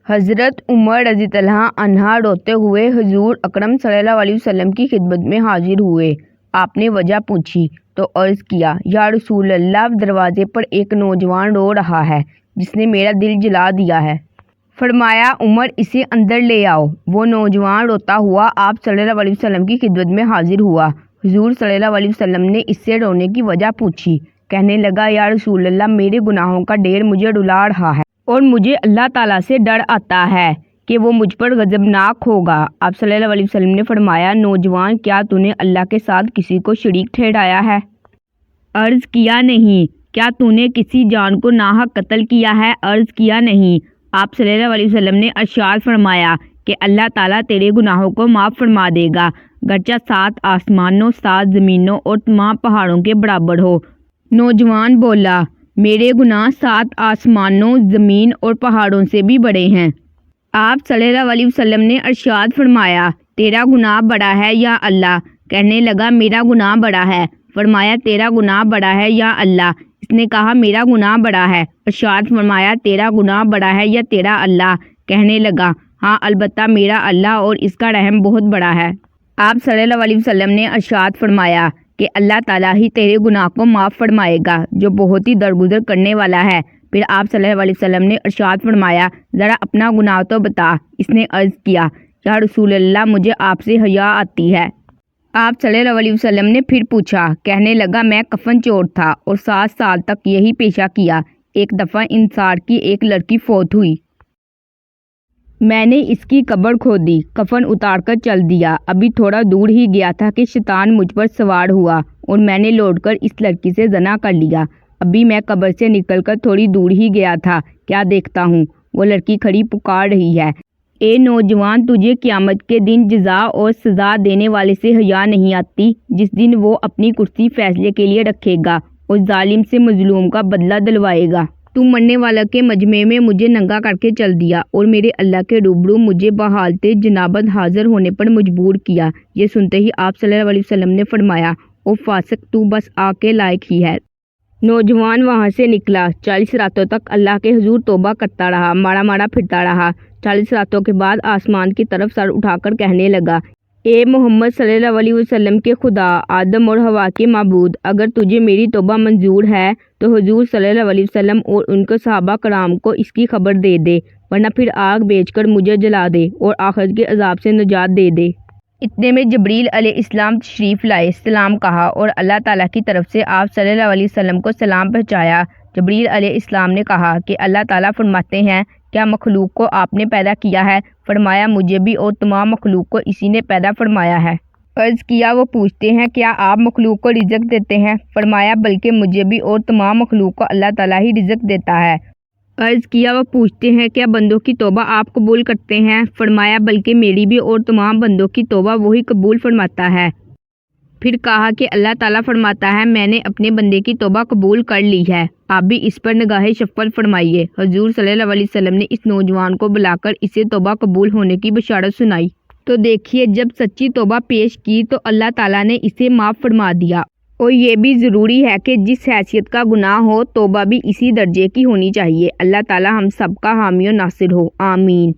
حضرت عمر رضی اللہ عنہ روتے ہوئے حضور اکرم صلی اللہ علیہ وسلم کی خدمت میں حاضر ہوئے۔ آپ نے وجہ پوچھی تو عرض کیا، یا رسول اللہ، دروازے پر ایک نوجوان رو رہا ہے جس نے میرا دل جلا دیا ہے۔ فرمایا، عمر اسے اندر لے آؤ۔ وہ نوجوان روتا ہوا آپ صلی اللہ علیہ وسلم کی خدمت میں حاضر ہوا۔ حضور صلی اللہ علیہ وسلم نے اس سے رونے کی وجہ پوچھی۔ کہنے لگا، یا رسول اللہ، میرے گناہوں کا ڈھیر مجھے رلا رہا ہے اور مجھے اللہ تعالیٰ سے ڈر آتا ہے کہ وہ مجھ پر غضبناک ہوگا۔ آپ صلی اللہ علیہ وسلم نے فرمایا، نوجوان، کیا تو نے اللہ کے ساتھ کسی کو شریک ٹھہرایا ہے؟ عرض کیا، نہیں۔ کیا تو نے کسی جان کو ناحق قتل کیا ہے؟ عرض کیا، نہیں۔ آپ صلی اللہ علیہ وسلم نے ارشاد فرمایا کہ اللہ تعالیٰ تیرے گناہوں کو معاف فرما دے گا، گرچہ 7 آسمانوں، 7 زمینوں اور تمام پہاڑوں کے برابر ہو۔ نوجوان بولا، میرے گناہ 7 آسمانوں، زمین اور پہاڑوں سے بھی بڑے ہیں۔ آپ صلی اللہ علیہ وسلم نے ارشاد فرمایا، تیرا گناہ بڑا ہے یا اللہ؟ کہنے لگا، میرا گناہ بڑا ہے۔ فرمایا، تیرا گناہ بڑا ہے یا اللہ؟ اس نے کہا، میرا گناہ بڑا ہے۔ ارشاد فرمایا، تیرا گناہ بڑا ہے یا تیرا اللہ؟ کہنے لگا، ہاں البتہ میرا اللہ اور اس کا رحم بہت بڑا ہے۔ آپ صلی اللہ علیہ وسلم نے ارشاد فرمایا کہ اللہ تعالیٰ ہی تیرے گناہ کو معاف فرمائے گا، جو بہت ہی درگزر کرنے والا ہے۔ پھر آپ صلی اللہ علیہ وسلم نے ارشاد فرمایا، ذرا اپنا گناہ تو بتا۔ اس نے عرض کیا، یا رسول اللہ، مجھے آپ سے حیا آتی ہے۔ آپ صلی اللہ علیہ وسلم نے پھر پوچھا۔ کہنے لگا، میں کفن چور تھا اور 7 سال تک یہی پیشہ کیا۔ ایک دفعہ انصار کی ایک لڑکی فوت ہوئی۔ میں نے اس کی قبر کھودی، کفن اتار کر چل دیا۔ ابھی تھوڑا دور ہی گیا تھا کہ شیطان مجھ پر سوار ہوا اور میں نے لوٹ کر اس لڑکی سے زنا کر لیا۔ ابھی میں قبر سے نکل کر تھوڑی دور ہی گیا تھا، کیا دیکھتا ہوں وہ لڑکی کھڑی پکار رہی ہے، اے نوجوان، تجھے قیامت کے دن جزا اور سزا دینے والے سے حیا نہیں آتی، جس دن وہ اپنی کرسی فیصلے کے لیے رکھے گا اور ظالم سے مظلوم کا بدلہ دلوائے گا۔ تو مرنے والا کے مجمع میں مجھے ننگا کر کے چل دیا اور میرے اللہ کے روبرو مجھے بحالت جنابت حاضر ہونے پر مجبور کیا۔ یہ سنتے ہی آپ صلی اللہ علیہ وسلم نے فرمایا، او فاسق، تو بس آگ کے لائق ہی ہے۔ نوجوان وہاں سے نکلا۔ 40 راتوں تک اللہ کے حضور توبہ کرتا رہا، مارا مارا پھرتا رہا۔ 40 راتوں کے بعد آسمان کی طرف سر اٹھا کر کہنے لگا، اے محمد صلی اللہ علیہ وسلم کے خدا، آدم اور حوا کے معبود، اگر تجھے میری توبہ منظور ہے تو حضور صلی اللہ علیہ وسلم اور ان کے صحابہ کرام کو اس کی خبر دے دے، ورنہ پھر آگ بیچ کر مجھے جلا دے اور آخرت کے عذاب سے نجات دے دے۔ اتنے میں جبریل علیہ السلام تشریف لائے، سلام کہا اور اللہ تعالیٰ کی طرف سے آپ صلی اللہ علیہ وسلم کو سلام پہنچایا۔ جبریل علیہ السلام نے کہا کہ اللہ تعالیٰ فرماتے ہیں، کیا مخلوق کو آپ نے پیدا کیا ہے؟ فرمایا، مجھے بھی اور تمام مخلوق کو اسی نے پیدا فرمایا ہے۔ عرض کیا، وہ پوچھتے ہیں، کیا آپ مخلوق کو رزق دیتے ہیں؟ فرمایا، بلکہ مجھے بھی اور تمام مخلوق کو اللہ تعالیٰ ہی رزق دیتا ہے۔ عرض کیا، وہ پوچھتے ہیں، کیا بندوں کی توبہ آپ قبول کرتے ہیں؟ فرمایا، بلکہ میری بھی اور تمام بندوں کی توبہ وہی قبول فرماتا ہے۔ پھر کہا کہ اللہ تعالیٰ فرماتا ہے، میں نے اپنے بندے کی توبہ قبول کر لی ہے، آپ بھی اس پر نگاہ شفقت فرمائیے۔ حضور صلی اللہ علیہ وسلم نے اس نوجوان کو بلا کر اسے توبہ قبول ہونے کی بشارت سنائی۔ تو دیکھیے، جب سچی توبہ پیش کی تو اللہ تعالیٰ نے اسے معاف فرما دیا۔ اور یہ بھی ضروری ہے کہ جس حیثیت کا گناہ ہو، توبہ بھی اسی درجے کی ہونی چاہیے۔ اللہ تعالیٰ ہم سب کا حامی و ناصر ہو، آمین۔